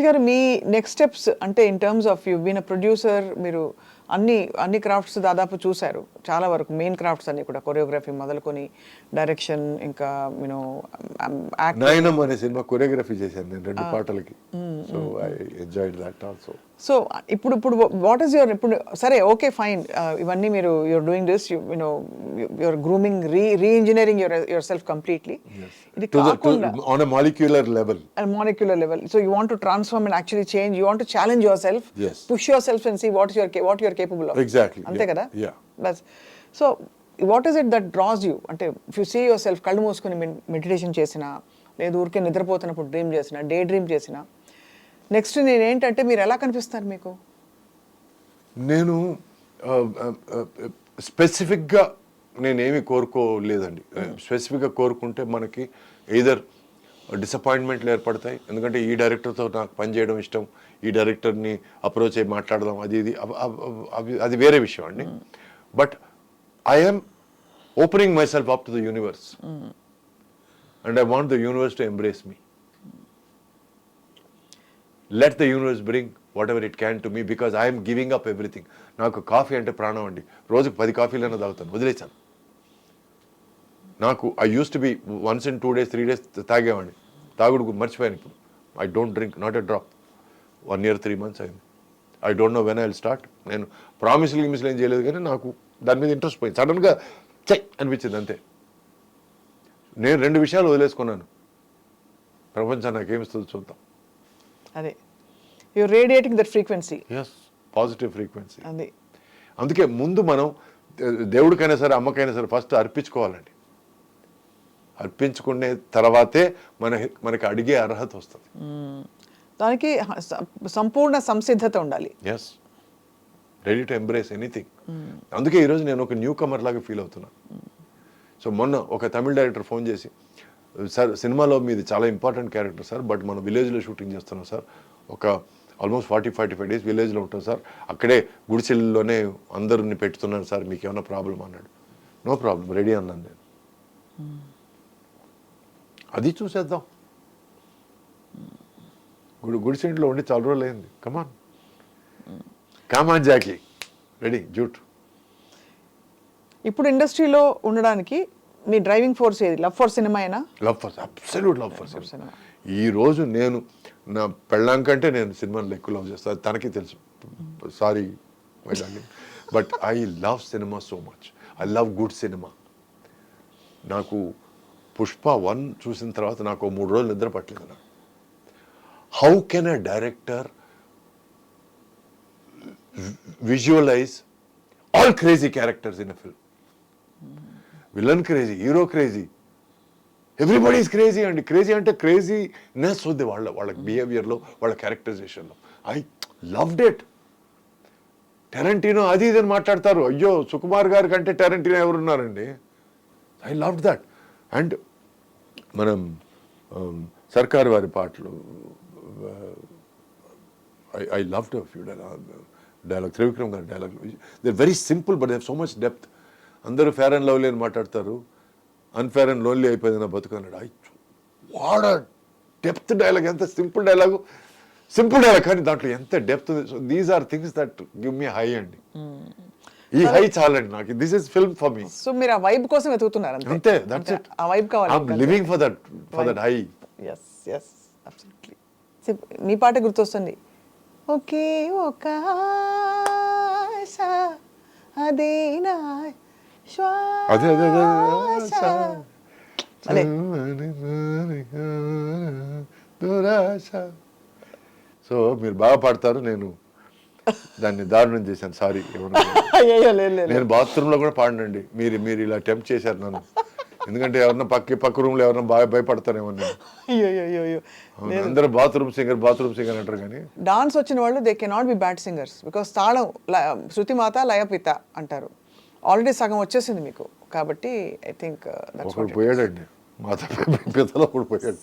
గారు మీ next steps అంటే in terms of you been a producer, మీరు అన్ని క్రాఫ్ట్స్ దాదాపు చూశారు చాలా వరకు, మెయిన్ క్రాఫ్ట్స్ అన్ని కూడా, కొరియోగ్రఫీ మొదలుకొని డైరెక్షన్, ఇంకా యూనో నయనం అనే సినిమా కొరియోగ్రఫీ చేశాను నేను 2 పాటలకి. So I enjoyed that also. So ఇప్పుడు వాట్ ఈస్ యువర్, ఇప్పుడు సరే ఓకే ఫైన్, ఇవన్నీ మీరు you are doing this, you know your grooming, reengineering yourself completely. ఇది కాకుండా on a molecular level. So you want to transform and actually change, you want to challenge yourself, Yes. push yourself and see what you are capable of. Exactly. Ante kada? Yeah. That's so what is it that draws you? Ante if you see yourself kallu moskoni meditation chesina, ledu urke nidrapotunappudu dream chesina, day dream chesina, next నేను ఏంటంటే మీరు ఎలా కనిపిస్తారు మీకు? నేను స్పెసిఫిక్గా నేనేమి కోరుకోలేదండి. స్పెసిఫిక్గా కోరుకుంటే మనకి ఎయిదర్ డిసప్పాయింట్మెంట్లు ఏర్పడతాయి, ఎందుకంటే ఈ డైరెక్టర్తో నాకు పని చేయడం ఇష్టం, ఈ డైరెక్టర్ని అప్రోచ్ అయ్యి మాట్లాడదాం, అది వేరే విషయం అండి. But I'm opening my self up to the universe and I want the universe to embrace me. Let the universe bring whatever it can to me because I am giving up everything. నాకు coffee అంటే ప్రాణం అండి. రోజుకు 10 కాఫీలైనా తాగుతాను, వదిలేసాను. నాకు I use to be once in 2 days 3 days తాగేవాడిని, తాగుడు మర్చిపోయాను ఇప్పుడు. I don't drink, not a drop. 1 year 3 months అయింది. I don't know when I will start. నేను ప్రామిస్లు ఏం చేయలేదు, కానీ నాకు దాని మీద ఇంట్రెస్ట్ పోయింది. సడన్గా చెయ్ అనిపించింది అంతే. నేను 2 విషయాలు వదిలేసుకున్నాను. ప్రపంచం నాకేమిస్తుంది చూద్దాం. అదే you're radiating that frequency. Yes, positive frequency. అదే అందుకే ముందు మనం దేవుడికైనా సరే అమ్మకైనా సరే ఫస్ట్ అర్పించుకోవాలండి. అర్పించుకునే తర్వాతే మనకి అడిగే అర్హత వస్తుంది. దానికి సంపూర్ణ సంసిద్ధత ఉండాలి. Yes, ready to embrace anything. అందుకే ఈరోజు నేను ఒక న్యూ కమర్ లాగా ఫీల్ అవుతున్నాను. సో మొన్న ఒక తమిళ డైరెక్టర్ ఫోన్ చేసి, సార్ సినిమాలో మీది చాలా ఇంపార్టెంట్ క్యారెక్టర్ సార్, బట్ మనం విలేజ్లో షూటింగ్ చేస్తున్నాం సార్, ఒక ఆల్మోస్ట్ 40-45 days విలేజ్లో ఉంటాం సార్, అక్కడే గుడిసెల్లోనే అందరిని పెట్టుతున్నాను సార్, మీకు ఏమైనా ప్రాబ్లం అన్నాడు. నో ప్రాబ్లం, రెడీ అన్నాను నేను. అది చూసేద్దాం. గుడిసెంట్లో ఉండి చాలా రోజులు అయింది. కమాన్ జాకీ, రెడీ జూట్. ఇప్పుడు ఇండస్ట్రీలో ఉండడానికి మీ డ్రైవింగ్ ఫోర్స్ ఏది? లవ్ ఫర్ సినిమా అయినా? Love for, absolute love for cinema. ఈరోజు నేను నా పెళ్ళాం కంటే నేను సినిమాని ఎక్కువ లవ్ చేస్తాను, తనకి తెలుసు. Sorry my darling, but I love cinema so much. I love good cinema. నాకు పుష్ప 1 చూసిన తర్వాత నాకు 3 రోజులు నిద్ర పట్టలేదు. నాకు how can a director visualize all crazy characters in a film? Villain crazy, hero crazy, everybody is crazy అండి. Crazy అంటే క్రేజీనెస్ ఉంది వాళ్ళ బిహేవియర్లో, వాళ్ళ క్యారెక్టరైజేషన్లో. I loved it. టెరెంటినో అది ఇదని మాట్లాడతారు, అయ్యో సుకుమార్ గారి కంటే టెరెంటినో ఎవరున్నారండి. I loved that. అండ్ మనం సర్కార్ వారి పాటలు, I loved few dialogue, Trivikram గారి dialogue. They very simple but they have so much depth. అందరూ ఫేర్ అండ్ లవ్లీ అని మాట్లాడతారు, అన్ఫేర్ అండ్ లోన్లీ అయిపోయింది నా బతుకు అన్నాడు. What a depth dialogue. ఎంత సింపుల్ డైలాగ్ కానీ దాంట్లో ఎంత డెప్త్ ఉంది. So these are things that give me high అండి. ఈ హై చాలండి నాకు. This is film for me. So మీరు ఆ వైబ్ కోసం వెతుకుతున్నారు అంతే. That's it. ఆ వైబ్ కావాలి. I am living for that high. yes absolutely. మీ పాట గుర్తొస్తుంది, ఓకే ఒక ఆశ అదేనా అదే సో మీరు బాగా పాడతారు, నేను దాన్ని దారుణం చేశాను, సారీ. నేను బాత్రూంలో కూడా పాడనండి. మీరు ఇలా అటెంప్ట్ చేశారు నన్ను, ఎందుకంటే ఎవరన్నా పక్క రూమ్లో ఎవరన్నా బాగా భయపడతారేమో. అందరూ బాత్రూమ్ సింగర్ అంటారు, కానీ డాన్స్ వచ్చిన వాళ్ళు they cannot be bad singers because తాళం శృతిమాత లయపిత అంటారు. ఆల్రెడీ సగం వచ్చేసింది మీకు, కాబట్టి ఐ థింక్ ఒకడు పోయాడండి, మాత పితలో కూడా పోయాడు.